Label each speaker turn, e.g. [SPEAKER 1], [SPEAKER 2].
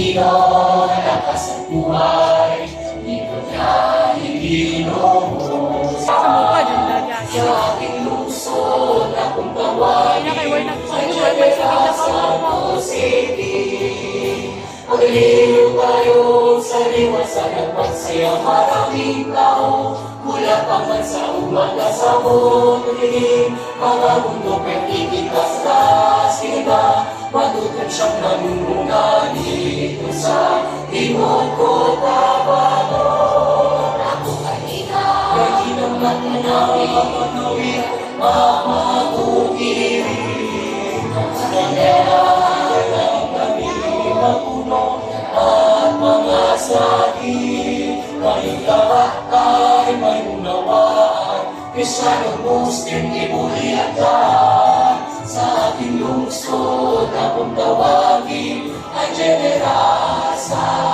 [SPEAKER 1] Panginoon, lakas at buhay, ikot niya iginubos.
[SPEAKER 2] Sa mukha dyan lagi.
[SPEAKER 1] Sa aking lungsod, akong tawagin,
[SPEAKER 2] may
[SPEAKER 1] Santo City. Pagliliw tayo sa liwasan at pagsaya maraming tao, mula pa man sa umaga sa muling, mga mundo pertikitas-tas iba, matutunan siyang nanunungan dito sa timog ko tabanon. Ako kanina, gagi ng matanawin, mamatukirin, ang kanila ng kamiling mapuno at mga sakit. Ngayong lahat ay may unawaan, Kristyano, Muslim, Ibuli at lahat. Sa ating lungsod, akong tawagin ang General sa